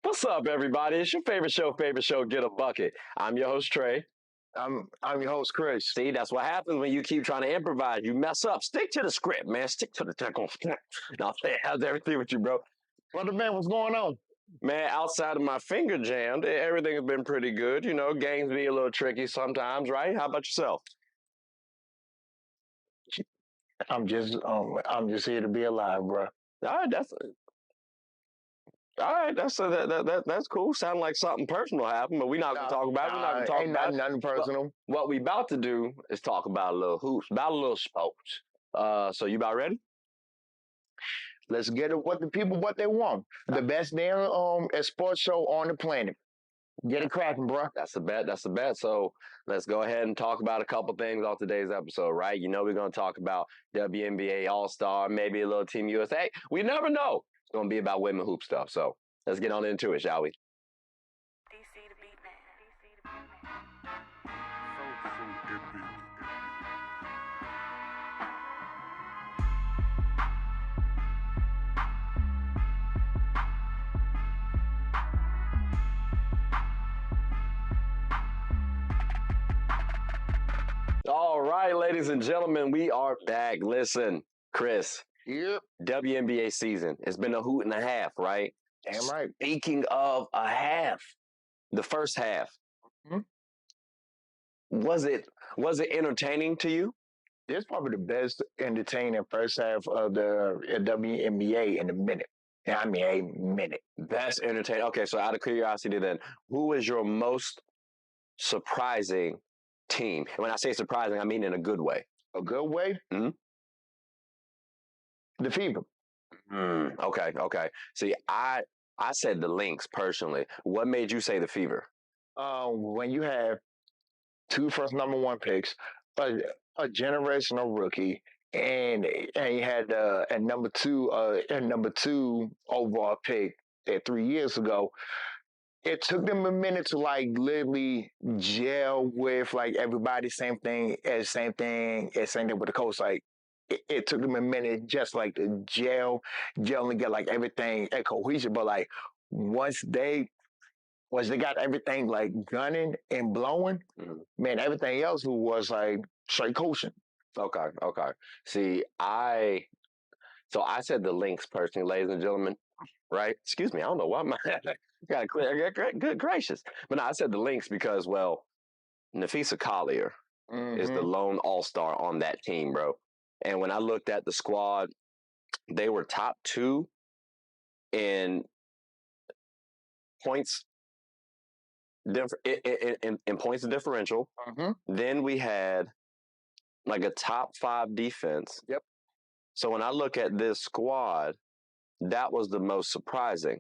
What's up, everybody? It's your favorite show, Get a Bucket. I'm your host, Trey. I'm your host, Chris. See, that's what happens when you keep trying to improvise. You mess up. Stick to the script, man. Stick to the technical. No, how's everything with you, bro? Brother man, what's going on? Man, outside of my finger jammed, everything has been pretty good. You know, games be a little tricky sometimes, right? How about yourself? I'm just here to be alive, bro. All right, that's cool. Sounding like something personal happened, but we're not gonna talk about it. We're not gonna talk ain't about nothing personal. What we about to do is talk about a little hoops, about a little sports. So you about ready? Let's get it what they want. The best damn sports show on the planet. Get it cracking, bro. That's the bet. That's the bet. So let's go ahead and talk about a couple things on today's episode, right? You know, we're going to talk about WNBA All Star, maybe a little Team USA. We never know. It's going to be about women hoop stuff. So let's get on into it, shall we? DC the beat man. All right, ladies and gentlemen, we are back. Listen, Chris. Yep. WNBA season. It's been a hoot and a half, right? Damn right. Speaking of a half, the first half. Mm-hmm. Was it entertaining to you? It's probably the best entertaining first half of the WNBA in a minute. I mean, a minute. Best entertaining. Okay, so out of curiosity then, who is your most surprising team? And when I say surprising, I mean in a good way. A good way? Mm-hmm. The Fever. Okay. See, I said the Lynx personally. What made you say the Fever? When you have two first number one picks, a generational rookie, and you had a number two overall pick 3 years ago. It took them a minute to like literally gel with like everybody. Same thing with the coach. Like it took them a minute just like to gel and get like everything at cohesion. But like once they got everything like gunning and blowing, man, everything else was like straight coaching. Okay. See, I said the Lynx personally, ladies and gentlemen, right? Excuse me, I don't know why my good gracious. But no, I said the Lynx because, well, Nafisa Collier is the lone all-star on that team, bro. And when I looked at the squad, they were top 2 in points in points differential. Then we had like a top 5 defense. Yep. So when I look at this squad, that was the most surprising.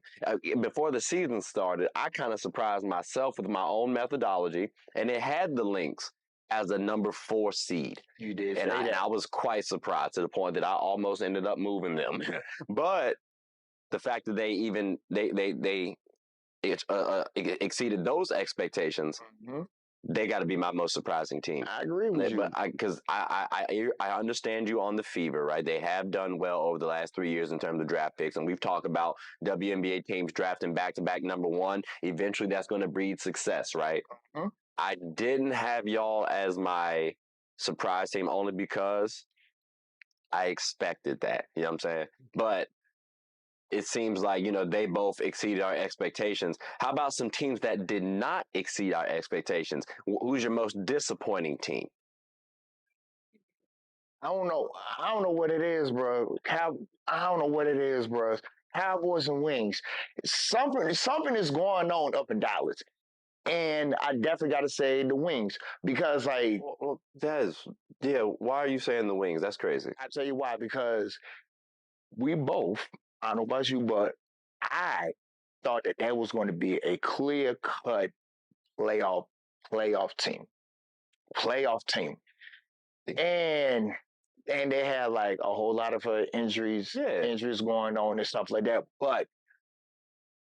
Before the season started, I kind of surprised myself with my own methodology, and it had the Lynx as a number 4 seed. You did, and I was quite surprised to the point that I almost ended up moving them. But the fact that they exceeded those expectations. They got to be my most surprising team. I agree with you. Because I understand you on the Fever, right? They have done well over the last 3 years in terms of draft picks. And we've talked about WNBA teams drafting back-to-back number 1. Eventually, that's going to breed success, right? I didn't have y'all as my surprise team only because I expected that. You know what I'm saying? But it seems like, you know, they both exceeded our expectations. How about some teams that did not exceed our expectations? Who's your most disappointing team? I don't know what it is, bro. I don't know what it is, bro. Cowboys and Wings. Something is going on up in Dallas. And I definitely got to say the Wings because, like... Well, why are you saying the Wings? That's crazy. I'll tell you why. Because we both... I don't know about you, but I thought that was going to be a clear-cut playoff team. And they had like a whole lot of injuries going on and stuff like that. But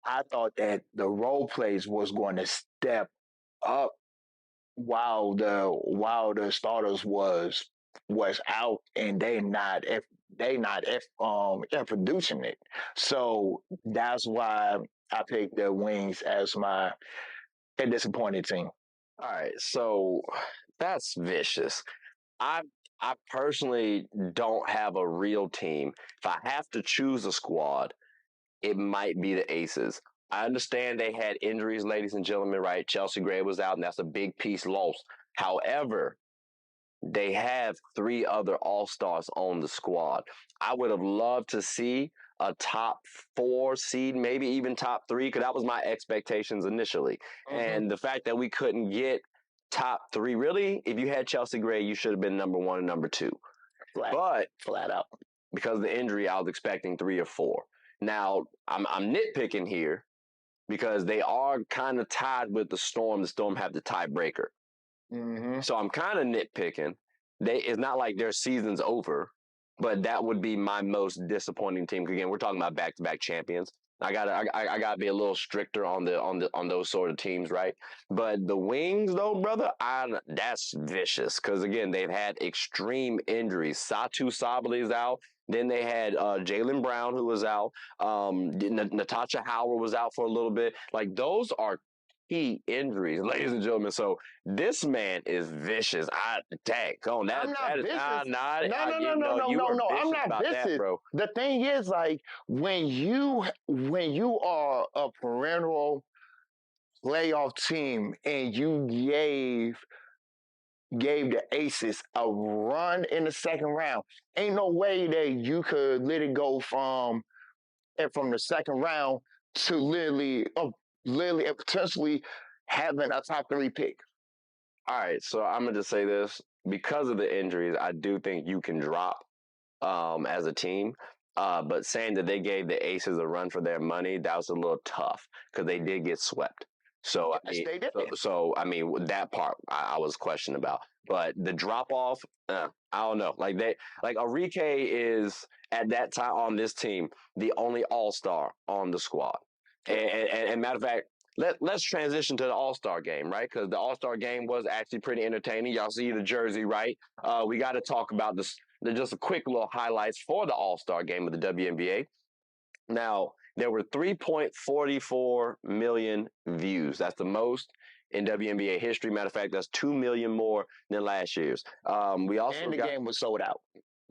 I thought that the role plays was going to step up while the starters was out and they not producing it. So that's why I picked the Wings as my a disappointed team. All right, so that's vicious. I I personally don't have a real team. If I have to choose a squad, it might be the Aces. I understand they had injuries, ladies and gentlemen, right? Chelsea Gray was out, and that's a big piece lost. However, they have three other All Stars on the squad. I would have loved to see a top four seed, maybe even top three, because that was my expectations initially. Mm-hmm. And the fact that we couldn't get top three, really, if you had Chelsea Gray, you should have been number one and number two. But Flat out. because of the injury, I was expecting three or four. Now, I'm nitpicking here because they are kind of tied with the Storm. The Storm have the tiebreaker. Mm-hmm. So I'm kind of nitpicking. It's not like their season's over, but that would be my most disappointing team. Again, we're talking about back-to-back champions. I gotta be a little stricter on those sort of teams, right? But the Wings, though, brother, that's vicious because again they've had extreme injuries. Satu Sabali's out. Then they had Jalen Brown who was out. Natasha Howard was out for a little bit. Like those are key injuries, ladies and gentlemen. So this man is vicious. Dang, on I'm not that is vicious. no, you are I'm vicious not about that, vicious. bro. The thing is, like when you are a perennial playoff team and you gave the Aces a run in the second round, ain't no way that you could let it go from the second round to literally and potentially having a top three pick. All right, so I'm gonna just say this because of the injuries, I do think you can drop as a team. But saying that they gave the Aces a run for their money, that was a little tough because they did get swept. So I Yes, mean, they did. I mean that part I was questioned about, but the drop off, I don't know. Like Enrique is at that time on this team the only All Star on the squad, and matter of fact. Let's transition to the All Star game, right? Because the All Star game was actually pretty entertaining. Y'all see the jersey, right? We got to talk about this. Just a quick little highlights for the All Star game of the WNBA. Now, there were 3.44 million views. That's the most in WNBA history. Matter of fact, that's 2 million more than last year's. We also And the got game was sold out.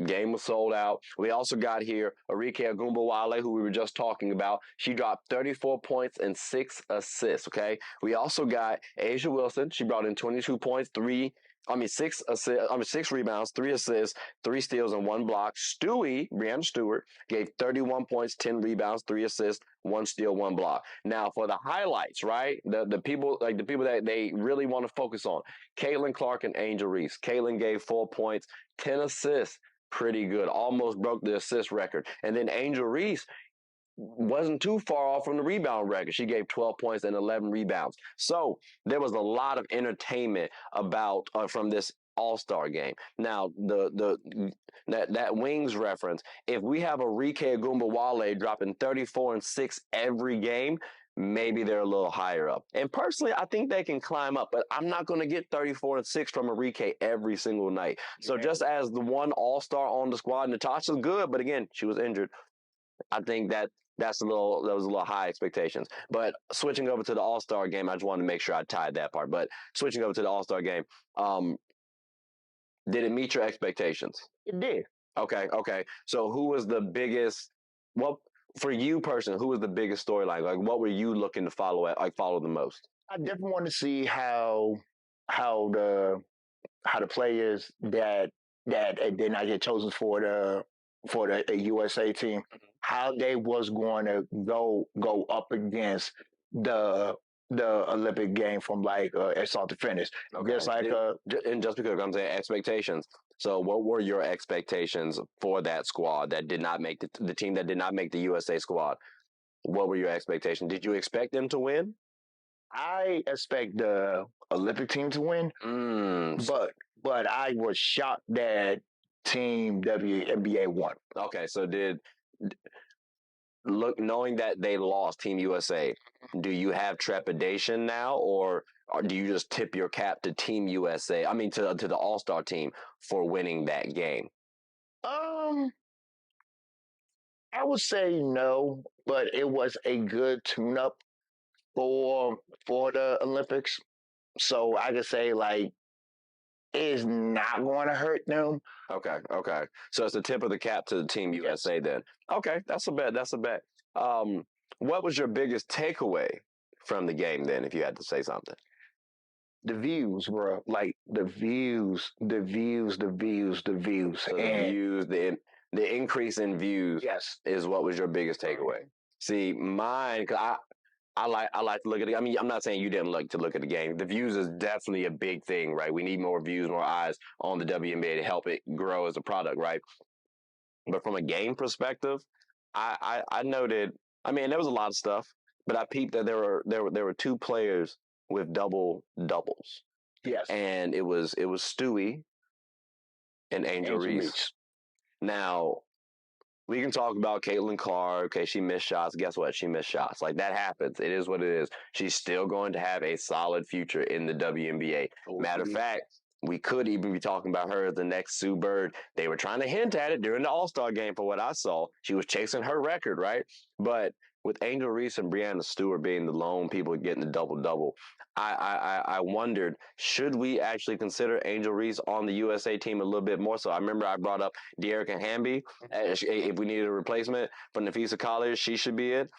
Game was sold out. We also got here Arike Agumbawale, who we were just talking about. She dropped 34 points and 6 assists. Okay. We also got Asia Wilson. She brought in 22 points, 6 rebounds, 3 assists, 3 steals, and 1 block. Brianna Stewart, gave 31 points, 10 rebounds, 3 assists, 1 steal, 1 block. Now for the highlights, right? The people that they really want to focus on. Caitlin Clark and Angel Reese. Caitlin gave 4 points, 10 assists. Pretty good. Almost broke the assist record. And then Angel Reese wasn't too far off from the rebound record. She gave 12 points and 11 rebounds. So there was a lot of entertainment about from this All-Star game. Now, that Wings reference, if we have a Rike Agumbawale dropping 34 and 6 every game, maybe they're a little higher up. And personally, I think they can climb up, but I'm not going to get 34 and 6 from Enrique every single night. So just as the one All-Star on the squad, Natasha's good, but again, she was injured. I think that was a little high expectations. But switching over to the All-Star game, I just wanted to make sure I tied that part. But switching over to the All-Star game, did it meet your expectations? It did. Okay. So who was the biggest? Well, for you personally, who was the biggest storyline? Like, what were you looking to follow the most? I definitely want to see how the how the players that did not get chosen for the USA team, how they was going to go up against the the Olympic game from like start to finish. Okay. Just like And just because I'm saying expectations. So, what were your expectations for that squad that did not make the team that did not make the USA squad? What were your expectations? Did you expect them to win? I expect the Olympic team to win, Mm. but I was shocked that Team WNBA won. Okay, so knowing that they lost Team USA, do you have trepidation now, or do you just tip your cap to Team USA? I mean, to the All Star team for winning that game. Um, I would say no, but it was a good tune-up for the Olympics. So I could say like it's not going to hurt them. Okay, okay. So it's the tip of the cap to the Team Yes. USA then. Okay, that's a bet. That's a bet. Um, what was your biggest takeaway from the game then, if you had to say something? The views, bro. Like the views, the views, the views, the views. So the And views, the increase in views, yes, is what was your biggest takeaway. See, mine, 'cause I like to look at it. I mean, I'm not saying you didn't like to look at the game. The views is definitely a big thing, right? We need more views, more eyes on the WNBA to help it grow as a product, right? But from a game perspective, I noted. I mean, there was a lot of stuff, but I peeped that there were two players with double doubles, yes. and it was Stewie and Angel Reese. Now, we can talk about Caitlin Carr. Okay, she missed shots. Guess what? She missed shots. Like, that happens. It is what it is. She's still going to have a solid future in the WNBA. Matter of fact, we could even be talking about her as the next Sue Bird. They were trying to hint at it during the All Star game, for what I saw. She was chasing her record, right? But with Angel Reese and Breanna Stewart being the lone people getting the double double, I wondered, should we actually consider Angel Reese on the USA team a little bit more? So I remember I brought up De'Erica Hamby. If we needed a replacement for Nafisa College, she should be it.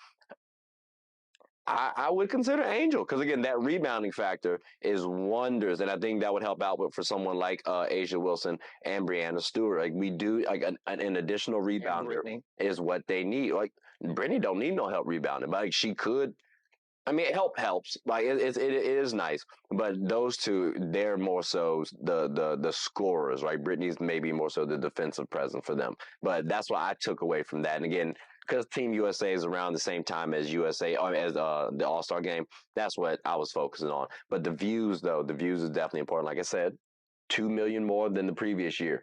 I would consider Angel, because again, that rebounding factor is wonders, and I think that would help out for someone like Asia Wilson and Breanna Stewart. Like, we do, like an additional rebounder is what they need. Like, Brittany don't need no help rebounding, but like, she could. I mean, help helps. Like, it is nice, but those two, they're more so the scorers, right? Brittany's maybe more so the defensive presence for them. But that's what I took away from that. And again, because Team USA is around the same time as USA, or as the All Star game, that's what I was focusing on. But the views, though, the views is definitely important. Like I said, 2 million more than the previous year.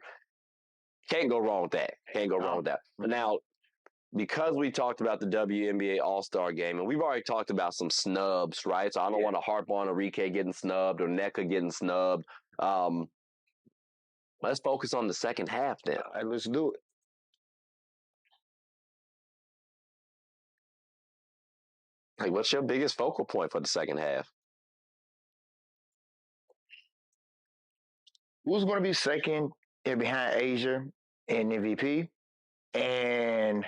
Can't go wrong with that. Can't go wrong with that. But now, because we talked about the WNBA All Star game, and we've already talked about some snubs, right? So I don't want to harp on Arike getting snubbed or NECA getting snubbed. Let's focus on the second half then. All right, let's do it. Like, what's your biggest focal point for the second half? Who's going to be second and behind Asia in MVP? And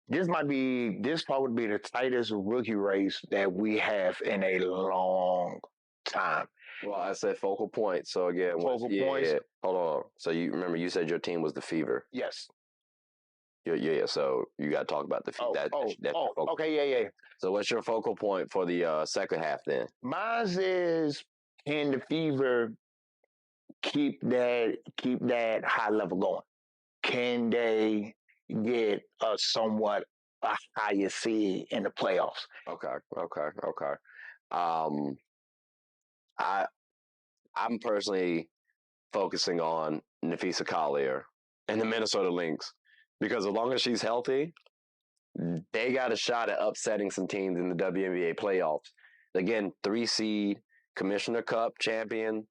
this probably be the tightest rookie race that we have in a long time. Well, I said focal point. So again, focal points. Yeah. Hold on. So you remember you said your team was the Fever. Yes. Yeah. So you got to talk about the Fever. Okay. Yeah. So what's your focal point for the second half then? Mine is, can the Fever keep that high level going? Can they get a somewhat a higher seed in the playoffs? Okay. I'm personally focusing on Nafisa Collier and the Minnesota Lynx, because as long as she's healthy, they got a shot at upsetting some teams in the WNBA playoffs. Again, 3 seed, Commissioner Cup champion.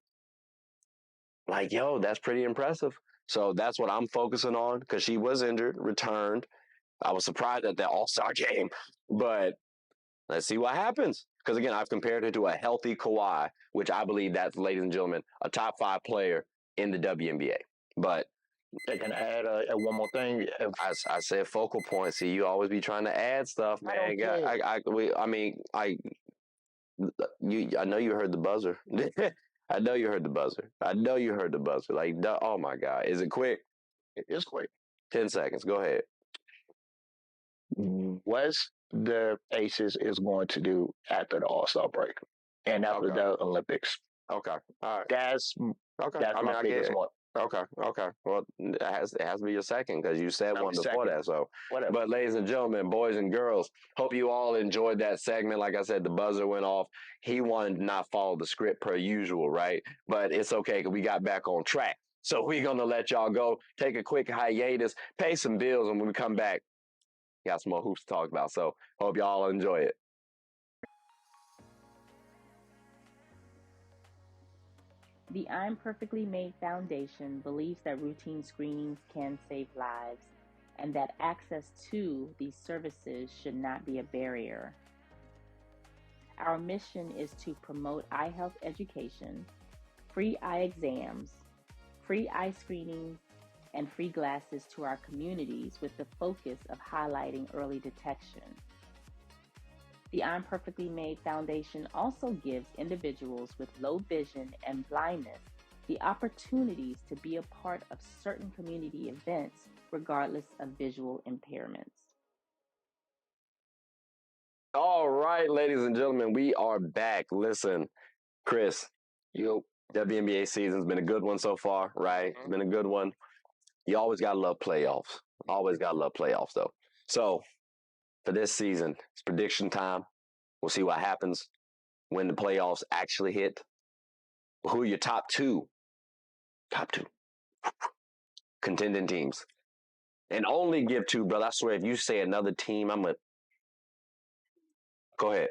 Like, yo, that's pretty impressive. So that's what I'm focusing on, because she was injured, returned. I was surprised at that All-Star game, but let's see what happens. Because again, I've compared her to a healthy Kawhi, which I believe that's, ladies and gentlemen, a top 5 player in the WNBA. But they can add one more thing. I said focal point. See, you always be trying to add stuff, man. I know you heard the buzzer. I know you heard the buzzer. Like, oh my God, is it quick? It's quick. 10 seconds. Go ahead. What's the Aces is going to do after the All-Star break and after the Olympics? Okay. All right. That's my biggest one. Okay. Well, it has to be your second, because you said one before that. So, whatever. But ladies and gentlemen, boys and girls, hope you all enjoyed that segment. Like I said, the buzzer went off. He wanted to not follow the script per usual, right? But it's okay, because we got back on track. So we're going to let y'all go, take a quick hiatus, pay some bills, and when we come back, got some more hoops to talk about. So hope y'all enjoy it. The I'm Perfectly Made Foundation believes that routine screenings can save lives. and that access to these services should not be a barrier. Our mission is to promote eye health education, free eye exams, free eye screenings, and free glasses to our communities with the focus of highlighting early detection. The I'm Perfectly Made Foundation also gives individuals with low vision and blindness the opportunities to be a part of certain community events regardless of visual impairments. All right, ladies and gentlemen, we are back. Listen, Chris, Yo. WNBA season's been a good one so far, right? It's been a good one. You always got to love playoffs. Always got to love playoffs, though. So, for this season, it's prediction time. We'll see what happens when the playoffs actually hit. Who are your top two contending teams? And only give two, brother. I swear, if you say another team, I'm going to go ahead.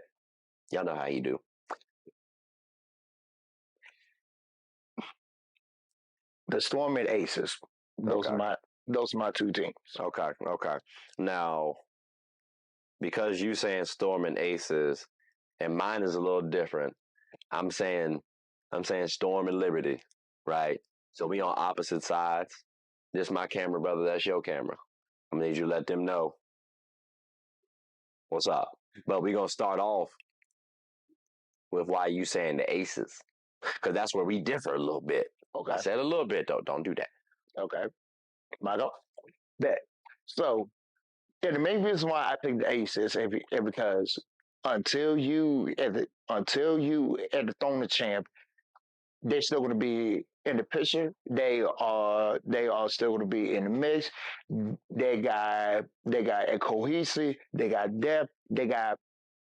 Y'all know how you do. The Storm and Aces. Those Okay. are my two teams. Okay. Now, because you saying Storm and Aces, and mine is a little different. I'm saying Storm and Liberty, right? So we on opposite sides. This my camera, brother. That's your camera. I'm gonna need you to let them know what's up. But we gonna start off with why you saying the Aces, because that's where we differ a little bit. Okay. I said a little bit though. Don't do that. Okay. My go. Bet. So, yeah, the main reason why I picked the Aces is because until you at the throne of champ, they're still going to be in the picture. They are still going to be in the mix. They got a cohesive. They got depth. They got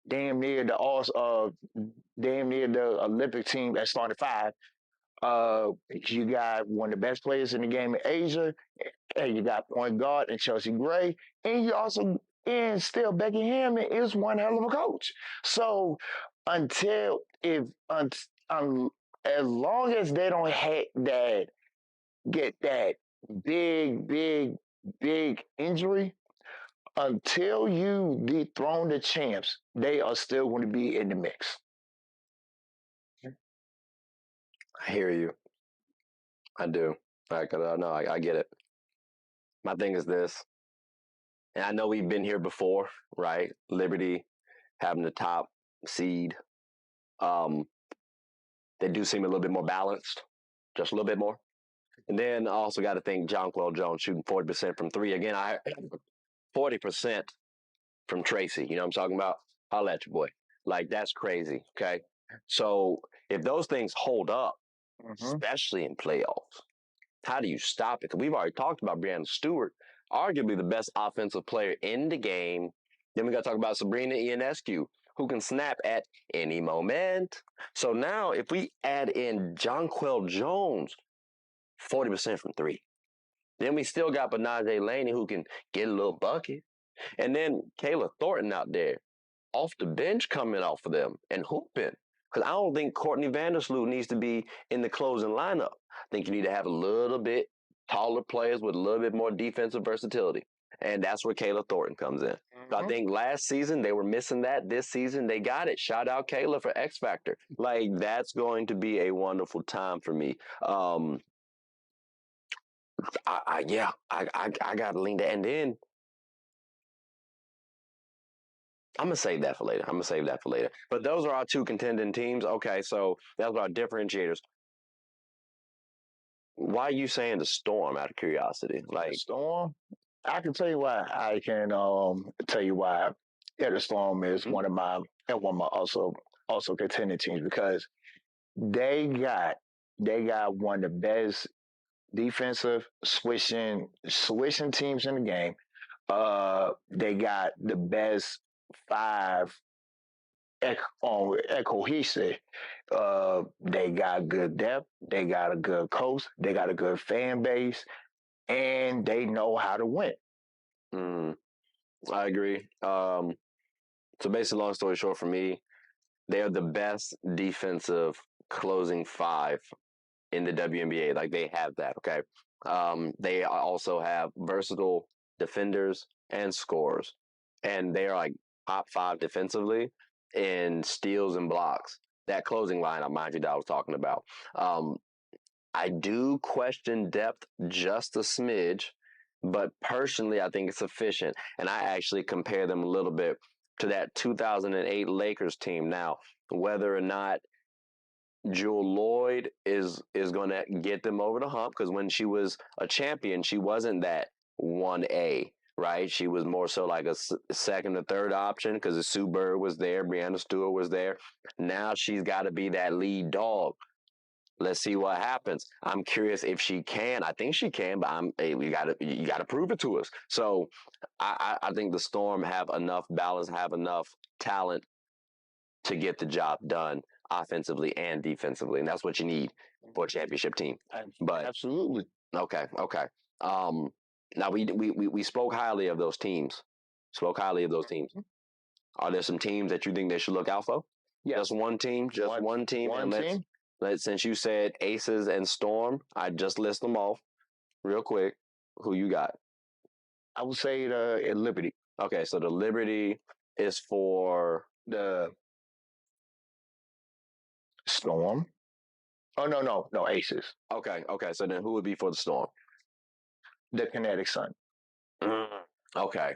damn near damn near the Olympic team that started five. You got one of the best players in the game in Asia, and you got point guard and Chelsea Gray, and you also and still Becky Hammond is one hell of a coach. So until if as long as they don't get that big injury, until you dethrone the champs, they are still going to be in the mix. I hear you. I do. I get it. My thing is this, and I know we've been here before, right? Liberty having the top seed. Um, they do seem a little bit more balanced, just a little bit more. And then I also got to think Jonquel Jones shooting 40% from three. Again, 40% from Tracy. You know what I'm talking about? Holla at your boy. Like, that's crazy, okay? So if those things hold up, especially in playoffs, how do you stop it? Because we've already talked about Brianna Stewart, arguably the best offensive player in the game. Then we got to talk about Sabrina Ionescu, who can snap at any moment. So now if we add in Jonquel Jones, 40% from three. Then we still got Benaje Laney, who can get a little bucket. And then Kayla Thornton out there off the bench coming off of them and hooping. Because I don't think Courtney Vandersloot needs to be in the closing lineup. I think you need to have a little bit taller players with a little bit more defensive versatility. And that's where Kayla Thornton comes in. So I think last season they were missing that. This season they got it. Shout out Kayla for X Factor. Like, that's going to be a wonderful time for me. I got to lean that. And then I'm going to save that for later. But those are our two contending teams. Okay, so that's our differentiators. Why are you saying the Storm out of curiosity? Like, the Storm? I can tell you why. I can tell you why. Yeah, the Storm is one of my also contending teams because they got one of the best defensive switching teams in the game. They got the best five cohesive. They got good depth. They got a good coach. They got a good fan base, and they know how to win. I agree. So basically, long story short, for me, they are the best defensive closing five in the WNBA. Like, they have that. Okay. They also have versatile defenders, and scorers. And they're like top 5 defensively in steals and blocks. That closing lineup, mind you, that I was talking about. Um, I do question depth just a smidge, but personally, I think it's sufficient. And I actually compare them a little bit to that 2008 Lakers team. Now, whether or not Jewel Lloyd is going to get them over the hump, because when she was a champion, she wasn't that 1A, right? She was more so like a second or third option because Sue Bird was there, Brianna Stewart was there. Now she's got to be that lead dog. Let's see what happens. I'm curious if she can. I think she can, but you got to prove it to us. So I think the Storm have enough balance, have enough talent to get the job done offensively and defensively, and that's what you need for a championship team. But Absolutely. okay. Um, Now we spoke highly of those teams. Spoke highly of those teams. Are there some teams that you think they should look out for? Yes. Just one team. Just one team. One and team. let's since you said Aces and Storm, I just list them off real quick. Who you got? I would say the Liberty. Okay, so the Liberty is for The Storm. Oh no, Aces. okay. So then who would be for the Storm? The Kinetic Sun. Mm, okay.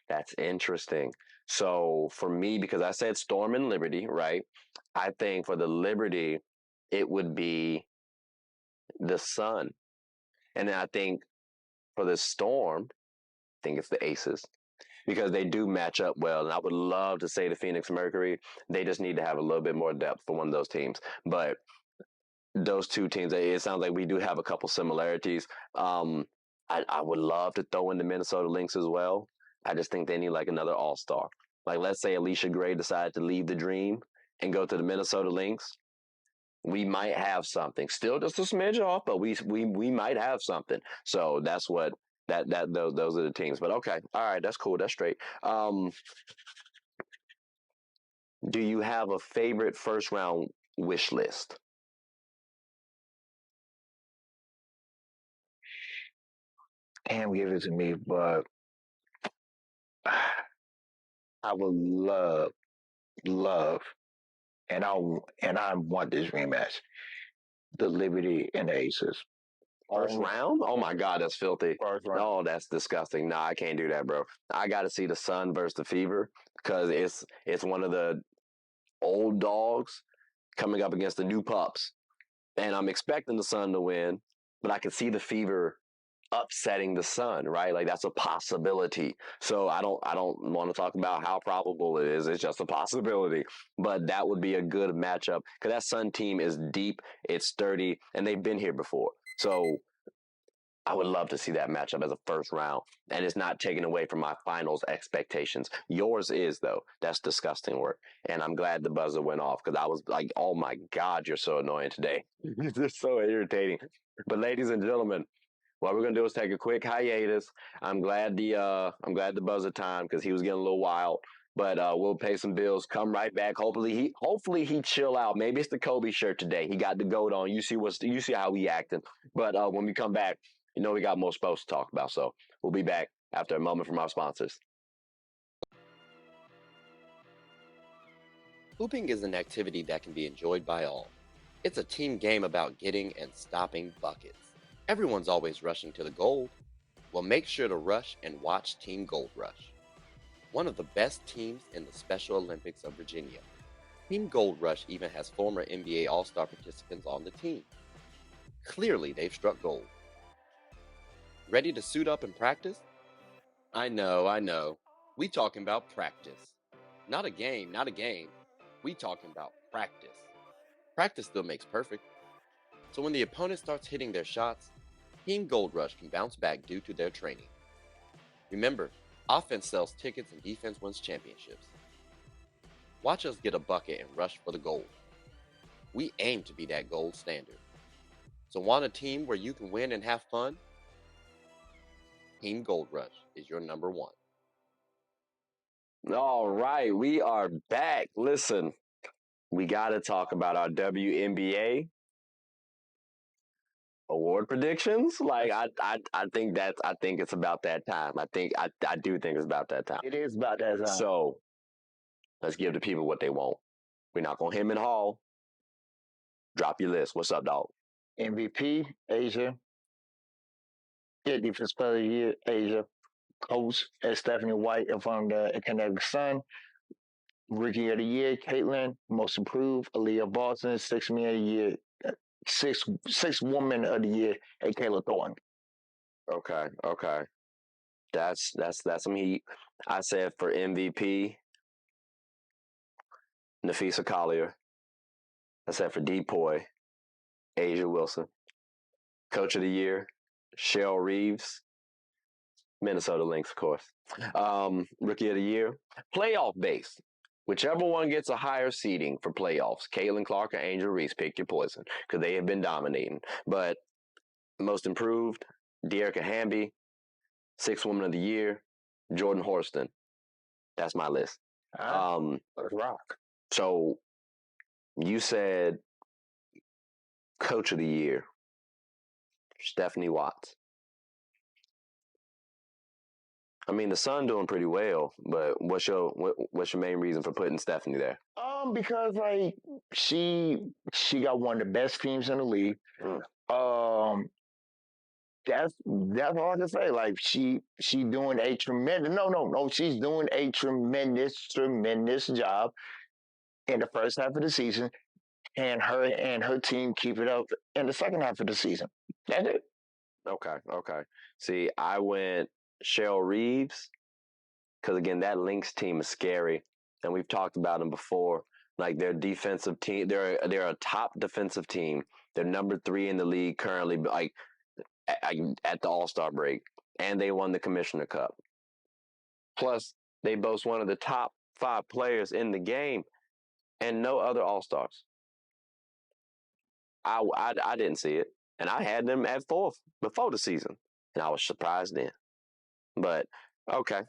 That's interesting. So for me, because I said Storm and Liberty, right? I think for the Liberty, it would be the Sun. And then I think for the Storm, I think it's the Aces because they do match up well. And I would love to say the Phoenix Mercury. They just need to have a little bit more depth for one of those teams. But those two teams, it sounds like we do have a couple similarities. I would love to throw in the Minnesota Lynx as well. I just think they need like another All Star. Like let's say Alicia Gray decided to leave the Dream and go to the Minnesota Lynx. We might have something. Still just a smidge off, but we might have something. So that's what those are the teams. But okay, all right, that's cool. That's straight. Do you have a favorite first round wish list? Can't give it to me, but I would love, and I want this rematch. The Liberty and the Aces. First round? Oh my God, that's filthy. First round. No, that's disgusting. Nah, I can't do that, bro. I got to see the Sun versus the Fever because it's one of the old dogs coming up against the new pups, and I'm expecting the Sun to win, but I can see the Fever upsetting the Sun, right? Like that's a possibility. So I don't want to talk about how probable it is. It's just a possibility. But that would be a good matchup because that Sun team is deep, it's sturdy, and they've been here before. So I would love to see that matchup as a first round, and it's not taken away from my finals expectations. Yours is though. That's disgusting work, and I'm glad the buzzer went off because I was like, "Oh my God, you're so annoying today. You're just so irritating." But ladies and gentlemen, what we're gonna do is take a quick hiatus. I'm glad the buzzer time because he was getting a little wild. But we'll pay some bills. Come right back. Hopefully he chill out. Maybe it's the Kobe shirt today. He got the goat on. You see how he acting. But when we come back, we got more supposed to talk about. So we'll be back after a moment from our sponsors. Hooping is an activity that can be enjoyed by all. It's a team game about getting and stopping buckets. Everyone's always rushing to the gold. Well, make sure to rush and watch Team Gold Rush, one of the best teams in the Special Olympics of Virginia. Team Gold Rush even has former NBA All Star participants on the team. Clearly, they've struck gold. Ready to suit up and practice? I know. We talking about practice. Not a game. We talking about practice. Practice still makes perfect. So when the opponent starts hitting their shots, Team Gold Rush can bounce back due to their training. Remember, offense sells tickets and defense wins championships. Watch us get a bucket and rush for the gold. We aim to be that gold standard. So want a team where you can win and have fun? Team Gold Rush is your number one. All right, we are back. Listen, we got to talk about our WNBA award predictions. Like I think it's about that time. I do think it's about that time. It is about that time. So let's give the people what they want. We're not gonna him and haul. Drop your list. What's up, dog? MVP, Asia. Yeah, Defense Player of the Year, Asia. Coach, Stephanie White from the Connecticut Sun. Rookie of the Year, Caitlin. Most Improved, Aaliyah Boston. Six Man of the Year, six Woman of the Year, and Kayla Thornton. Okay. That's some heat. I said for MVP, Nafisa Collier. I said for Depoy, Asia Wilson. Coach of the Year, Cheryl Reeves. Minnesota Lynx, of course. Rookie of the Year, playoff base. Whichever one gets a higher seeding for playoffs, Caitlin Clark or Angel Reese, pick your poison because they have been dominating. But most improved, Dearica Hamby, Sixth Woman of the Year, Jordan Horston. That's my list. Let's rock. So you said Coach of the Year, Stephanie Watts. I mean, the Sun doing pretty well, but what's your main reason for putting Stephanie there? Because like she got one of the best teams in the league. That's all I can say. Like she doing a tremendous she's doing a tremendous job in the first half of the season, and her team keep it up in the second half of the season. That's it. Okay. See, I went Cheryl Reeves because again, that Lynx team is scary, and we've talked about them before. Like their defensive team, they're a top defensive team. They're number 3 in the league currently. Like at the All Star break, and they won the Commissioner Cup. Plus, they boast one of the top 5 players in the game, and no other All Stars. I didn't see it, and I had them at 4th before the season, and I was surprised then. But okay,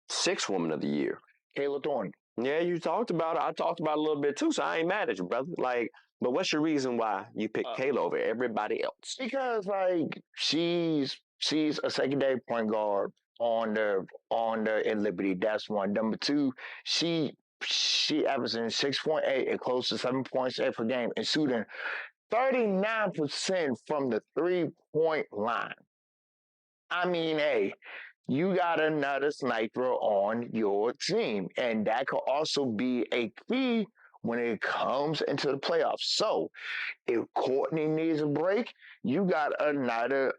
Sixth Woman of the Year, Kayla Thornton. Yeah, you talked about it. I talked about it a little bit too, so I ain't mad at you, brother. Like, but what's your reason why you picked Kayla over everybody else? Because like she's a secondary point guard on the in Liberty. That's one. Number 2, she averaging 6.8 and close to 7 points per game and shooting 39% from the 3-point line. I mean, hey, you got another sniper on your team, and that could also be a key when it comes into the playoffs. So, if Courtney needs a break, you got another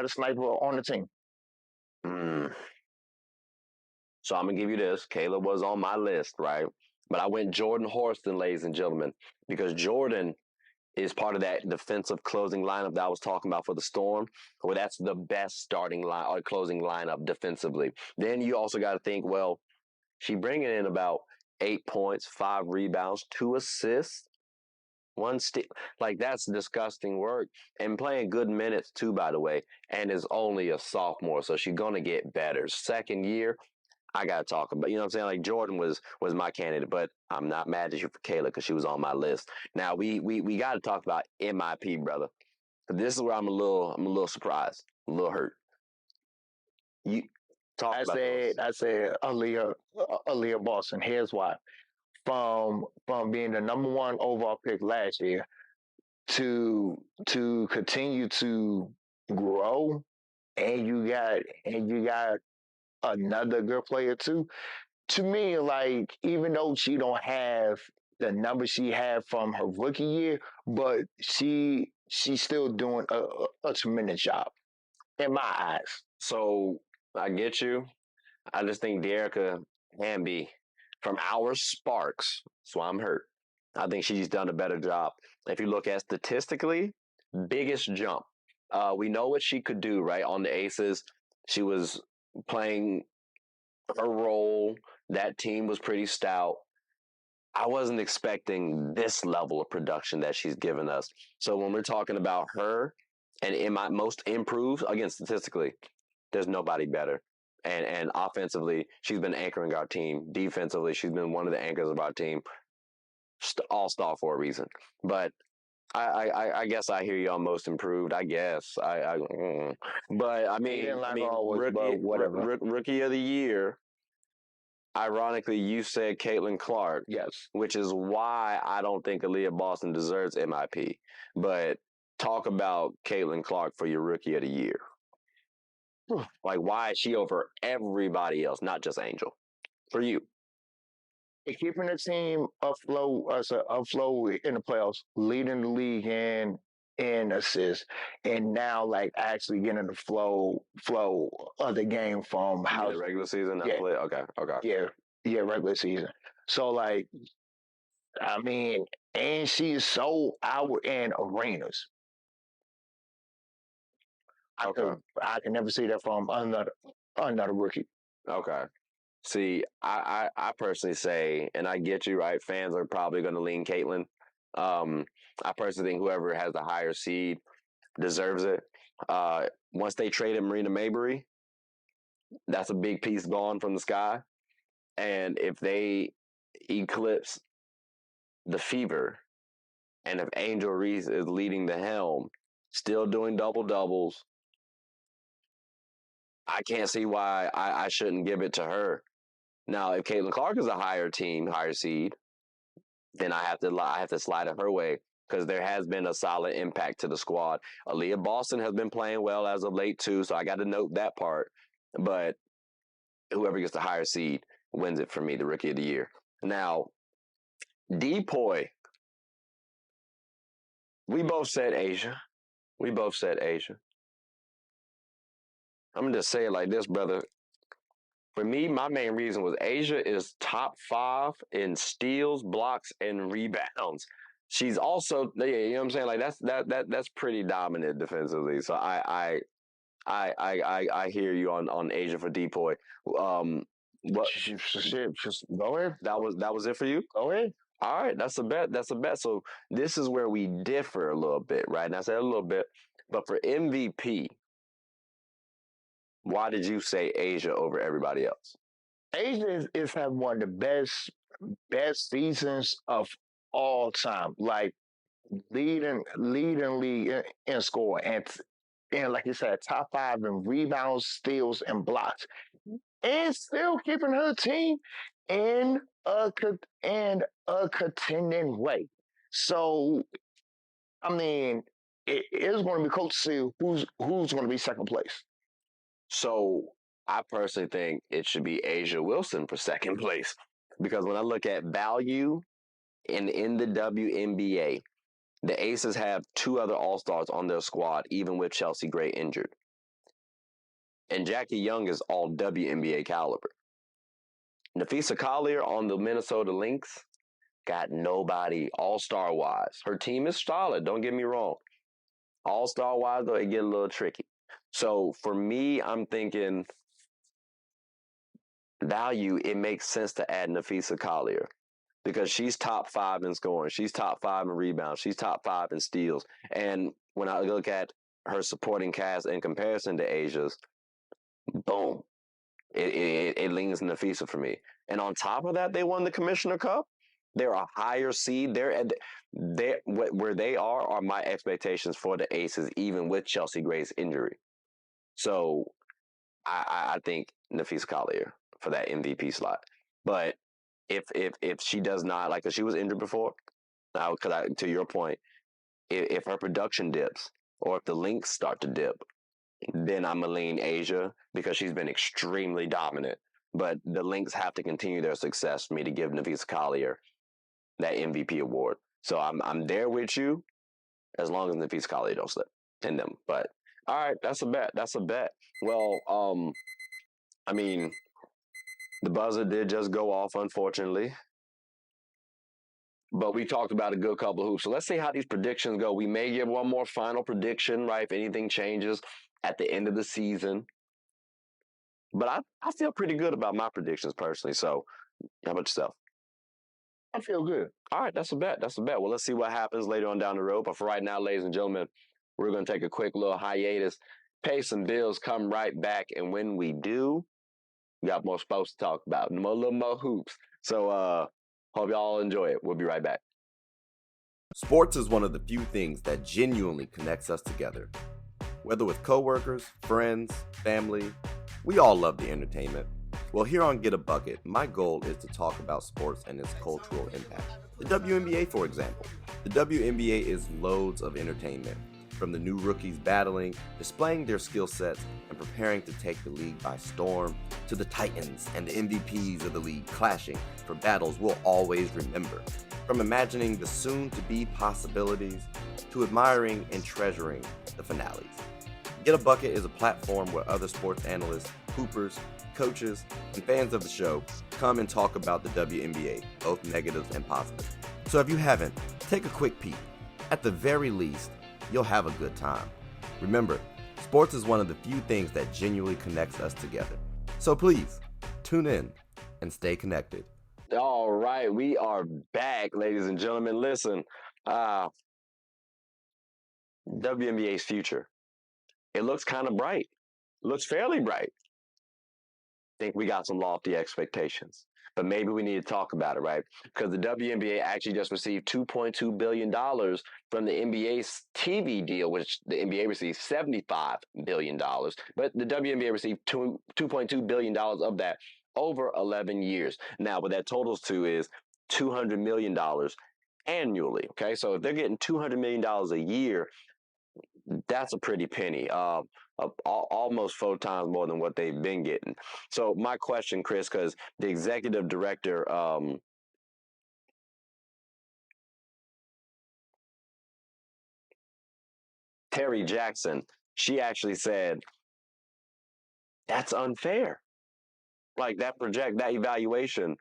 sniper on the team. So I'm gonna give you this. Kayla was on my list, right? But I went Jordan Horston, ladies and gentlemen, because Jordan is part of that defensive closing lineup that I was talking about for the Storm, where that's the best starting line or closing lineup defensively. Then you also got to think, well, she bringing in about 8 points, 5 rebounds, 2 assists, 1 steal. Like that's disgusting work, and playing good minutes too, by the way. And is only a sophomore, so she's gonna get better. Second year, I gotta talk about, you know what I'm saying? Like Jordan was my candidate, but I'm not mad at you for Kayla because she was on my list. Now we gotta talk about MIP, brother. This is where I'm a little surprised, a little hurt. You talk about those. I said Aaliyah Boston. Here's why. From being the number 1 overall pick last year to continue to grow, and you got another good player too. To me, like even though she don't have the numbers she had from her rookie year, but she's still doing a tremendous job in my eyes. So I get you. I just think Dearica Hamby from our Sparks, so I'm hurt. I think she's done a better job. If you look at statistically, biggest jump. We know what she could do, right? On the Aces, she was playing her role. That team was pretty stout. I wasn't expecting this level of production that she's given us. So when we're talking about her and in my most improved, again, statistically, there's nobody better. And offensively, she's been anchoring our team. Defensively, she's been one of the anchors of our team. All-star for a reason. But I guess I hear you on most improved. I guess but I He mean, didn't like always, but rookie whatever. rookie of the year. Ironically, you said Caitlin Clark, Yes. which is why I don't think Aaliyah Boston deserves MIP. But talk about Caitlin Clark for your rookie of the year. Like, why is she over everybody else, not just Angel? For you. Keeping the team afloat in the playoffs, leading the league in assists, and now like actually getting the flow of the game from You mean how the regular season, not yeah play? Okay, okay. yeah regular season. So like I mean, and she is so out in arenas. Okay. I can never see that from another rookie. Okay. See, I personally say, and I get you right. Fans are probably going to lean Caitlin. I personally think whoever has the higher seed deserves it. Once they traded Marina Mabrey, that's a big piece gone from the sky. And if they eclipse the Fever, and if Angel Reese is leading the helm, still doing double doubles, I can't see why I shouldn't give it to her. Now, if Caitlin Clark is a higher seed, then I have to slide it her way because there has been a solid impact to the squad. Aaliyah Boston has been playing well as of late too, so I got to note that part. But whoever gets the higher seed wins it for me, the rookie of the year. Now, Depoy, we both said Asia. We both said Asia. I'm gonna just say it like this, brother. For me, my main reason was Asia is top 5 in steals, blocks, and rebounds. She's also, yeah, you know what I'm saying? Like that's pretty dominant defensively. So I hear you on Asia for Depoy. What Just go ahead. that was it for you? Go ahead. All right, that's a bet. That's a bet. So this is where we differ a little bit, right? And I said a little bit, but for MVP, why did you say Asia over everybody else? Asia is having one of the best seasons of all time. Like leading league in score and like you said, top 5 in rebounds, steals, and blocks, and still keeping her team in a contending way. So I mean, it is going to be cool to see who's going to be second place. So I personally think it should be Asia Wilson for second place because when I look at value in the WNBA, the Aces have 2 other All Stars on their squad, even with Chelsea Gray injured. And Jackie Young is all WNBA caliber. Nafisa Collier on the Minnesota Lynx got nobody All Star wise. Her team is solid, don't get me wrong. All Star wise, though, it get a little tricky. So for me, I'm thinking value, it makes sense to add Nafisa Collier because she's top 5 in scoring. She's top 5 in rebounds. She's top 5 in steals. And when I look at her supporting cast in comparison to Asia's, boom, it leans Nafisa for me. And on top of that, they won the Commissioner Cup. They're a higher seed. They're where they are my expectations for the Aces, even with Chelsea Gray's injury. So I think Nafisa Collier for that MVP slot. But if she does not, like, 'cause she was injured before, now because to your point, if her production dips or if the links start to dip, then I'm gonna lean Asia because she's been extremely dominant. But the Lynx have to continue their success for me to give Nafisa Collier that MVP award. So I'm there with you as long as Nafisa Collier don't slip in them. But all right, that's a bet. That's a bet. Well, I mean, the buzzer did just go off, unfortunately. But we talked about a good couple of hoops. So let's see how these predictions go. We may give one more final prediction, right? If anything changes at the end of the season. But I feel pretty good about my predictions personally. So how about yourself? I feel good. All right, that's a bet. That's a bet. Well, let's see what happens later on down the road. But for right now, ladies and gentlemen, we're going to take a quick little hiatus, pay some bills, come right back. And when we do, we got more sports to talk about, a little more hoops. So hope y'all enjoy it. We'll be right back. Sports is one of the few things that genuinely connects us together. Whether with coworkers, friends, family, we all love the entertainment. Well, here on Get a Bucket, my goal is to talk about sports and its cultural impact. The WNBA, for example. The WNBA is loads of entertainment, from the new rookies battling, displaying their skill sets, and preparing to take the league by storm, to the titans and the MVPs of the league clashing for battles we'll always remember. From imagining the soon-to-be possibilities, to admiring and treasuring the finales. Get a Bucket is a platform where other sports analysts, hoopers, coaches, and fans of the show come and talk about the WNBA, both negatives and positive. So if you haven't, take a quick peek. At the very least, you'll have a good time. Remember, sports is one of the few things that genuinely connects us together. So please, tune in and stay connected. All right, we are back, ladies and gentlemen. Listen, WNBA's future. It looks kind of bright. Looks fairly bright. Think we got some lofty expectations, but maybe we need to talk about it, right? Because the WNBA actually just received $2.2 billion from the NBA's TV deal, which the NBA received $75 billion, but the WNBA received $2.2 billion of that over 11 years. Now, what that totals to is $200 million annually, okay? So if they're getting $200 million a year, that's a pretty penny. Almost 4 times more than what they've been getting. So my question, Chris, because the executive director, Terry Jackson, she actually said that's unfair. Like that evaluation,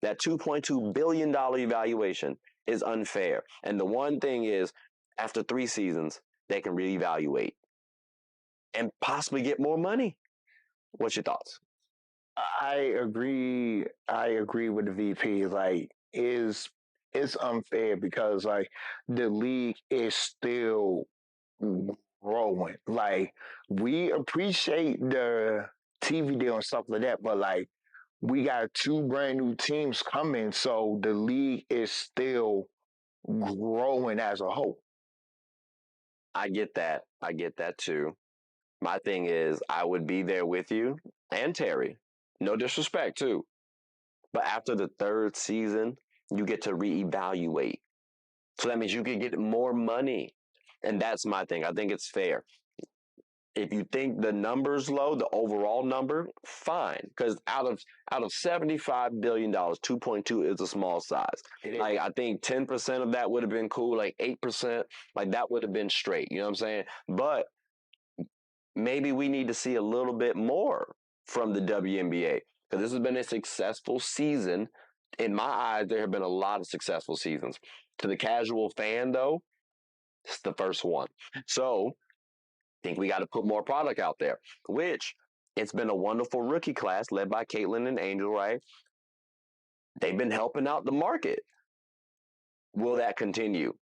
that $2.2 billion evaluation is unfair. And the one thing is, after 3 seasons, they can reevaluate and possibly get more money. What's your thoughts? I agree. I agree with the VP. Like, it's unfair because like the league is still growing. Like, we appreciate the TV deal and stuff like that, but like we got two brand new teams coming, so the league is still growing as a whole. I get that. I get that too. My thing is, I would be there with you and Terry. No disrespect, too. But after the 3rd season, you get to reevaluate. So that means you can get more money. And that's my thing. I think it's fair. If you think the number's low, the overall number, fine. Because out of $75 billion, 2.2 is a small size. Like I think 10% of that would have been cool. Like 8%, like that would have been straight. You know what I'm saying? But maybe we need to see a little bit more from the WNBA because this has been a successful season. In my eyes, there have been a lot of successful seasons. To the casual fan, though, it's the first one. So I think we got to put more product out there, which it's been a wonderful rookie class led by Caitlin and Angel, right? They've been helping out the market. Will that continue?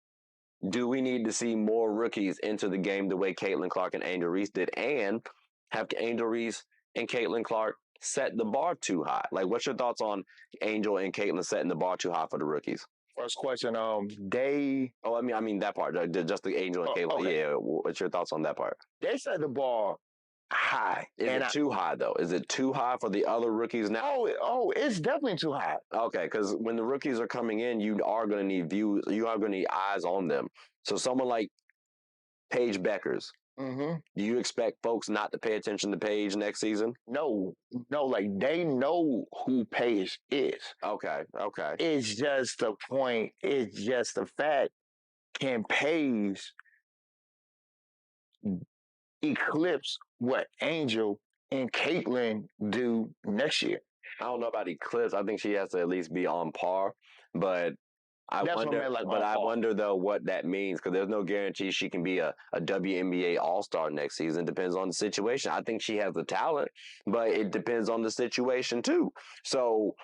Do we need to see more rookies into the game the way Caitlin Clark and Angel Reese did? And have Angel Reese and Caitlin Clark set the bar too high? Like, what's your thoughts on Angel and Caitlin setting the bar too high for the rookies? First question, they Oh, I mean that part, just the Angel and Caitlin. okay. Yeah, what's your thoughts on that part? They set the bar high. Is it too high though? Is it too high for the other rookies now? It's definitely too high. Okay, because when the rookies are coming in, you are going to need views. You are going to need eyes on them. So someone like Paige Beckers, Mm-hmm. do you expect folks not to pay attention to Paige next season? No, like they know who Paige is. Okay. It's just the point. It's just the fact. Can Paige eclipse what Angel and Caitlin do next year? I don't know about eclipse. I think she has to at least be on par, but I That's what I wonder. meant, like, But on I par. wonder though what that means because there's no guarantee she can be a WNBA All Star next season. Depends on the situation. I think she has the talent, but it depends on the situation too. So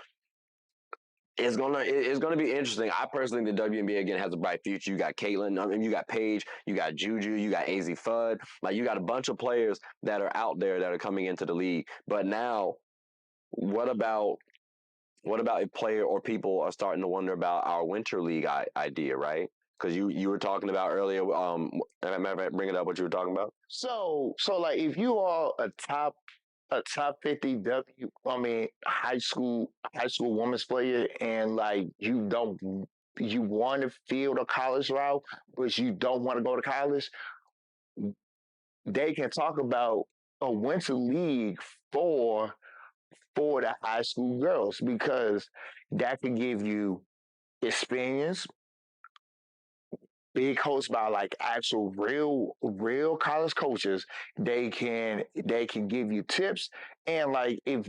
it's gonna be interesting. I personally think the WNBA again has a bright future. You got Caitlin, I mean, you got Paige, you got Juju, you got AZ Fudd. Like you got a bunch of players that are out there that are coming into the league. But now, what about if player or people are starting to wonder about our winter league idea, right? Because you were talking about earlier. Matter of fact, bring it up. What you were talking about? So like if you are a top 50 high school women's player, and like you want to field a college route, but you don't want to go to college, they can talk about a winter league for for the high school girls, because that can give you experience, being coached by like actual real college coaches. They can give you tips, and like if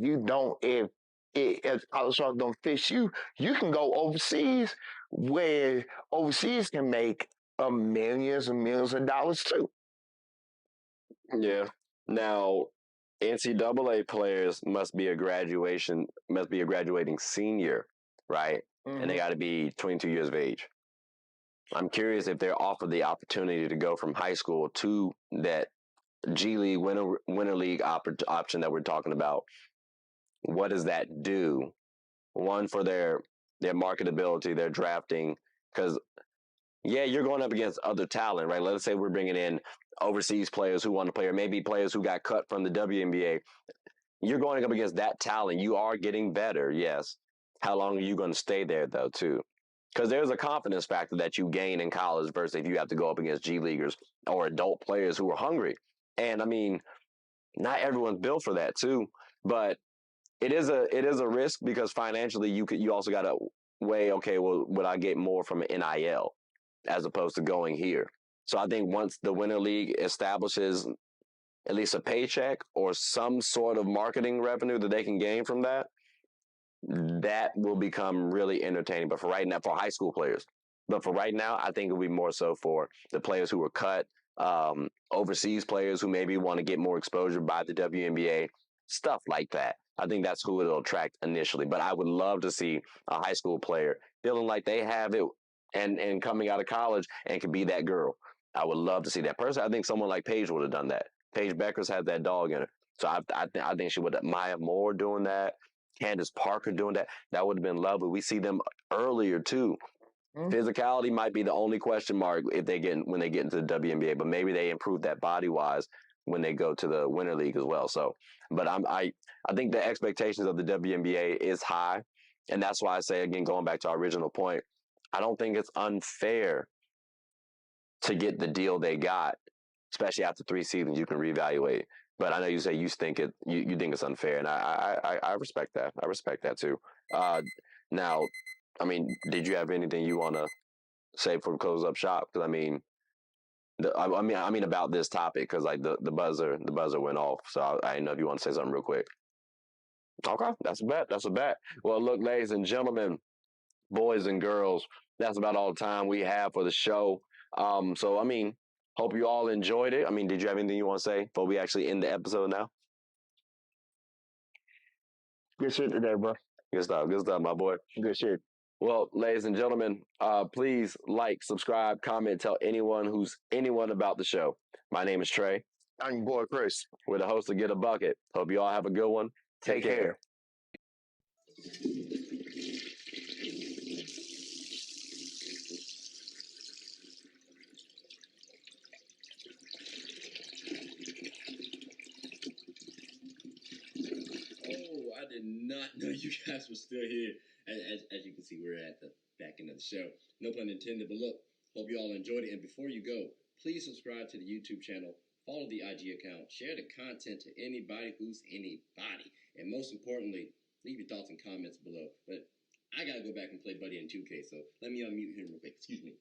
college rock don't fit you, you can go overseas, where overseas can make millions and millions of dollars too. Yeah. Now, NCAA players must be a graduating senior, right? And they Mm-hmm. got to be 22 years of age. I'm curious if they're offered the opportunity to go from high school to that G League winter league option that we're talking about. What does that do? One, for their marketability, their drafting, because yeah, you're going up against other talent, right? Let's say we're bringing in overseas players who want to play, or maybe players who got cut from the WNBA. You're going up against that talent. You are getting better, yes. How long are you going to stay there, though, too? Because there's a confidence factor that you gain in college versus if you have to go up against G leaguers or adult players who are hungry. And I mean, not everyone's built for that, too. But it is a risk, because financially you also got to weigh, okay, well, would I get more from an NIL as opposed to going here? So I think once the Winter League establishes at least a paycheck or some sort of marketing revenue that they can gain from that, that will become really entertaining. But for right now, for high school players, but for right now, I think it'll be more so for the players who were cut, overseas players who maybe want to get more exposure by the WNBA, stuff like that. I think that's who it'll attract initially. But I would love to see a high school player feeling like they have it and coming out of college and can be that girl. I would love to see that. Personally, I think someone like Paige would have done that. Paige Beckers had that dog in her. So I think she would have. Maya Moore doing that. Candace Parker doing that. That would have been lovely. We see them earlier too. Mm-hmm. Physicality might be the only question mark if when they get into the WNBA, but maybe they improve that body wise when they go to the Winter League as well. So, but I think the expectations of the WNBA is high, and that's why I say again, going back to our original point, I don't think it's unfair to get the deal they got, especially after 3 seasons. You can reevaluate. But I know you say you think you think it's unfair, and I respect that. I respect that too. Now, I mean, did you have anything you want to say before we close up shop? Because I mean, I mean about this topic, because like the buzzer went off, so I didn't know if you want to say something real quick. Okay, that's a bet. That's a bet. Well, look, ladies and gentlemen, boys and girls, that's about all the time we have for the show. So I mean, hope you all enjoyed it. I mean, did you have anything you want to say before we actually end the episode now? Good shit today, bro. Good stuff, my boy. Good shit. Well, ladies and gentlemen, please like, subscribe, comment, tell anyone about the show. My name is Trey. I'm your boy Chris. We're the host of Get a Bucket. Hope you all have a good one. Take care. Oh, I did not know you guys were still here. As you can see, we're at the back end of the show. No pun intended, but look, hope you all enjoyed it. And before you go, please subscribe to the YouTube channel, follow the IG account, share the content to anybody who's anybody. And most importantly, leave your thoughts and comments below. But I got to go back and play Buddy in 2K, so let me unmute him real quick. Excuse me.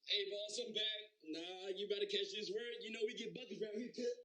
Hey, boss, I'm back. Nah, you better catch this word. You know we get buckets around here, kid.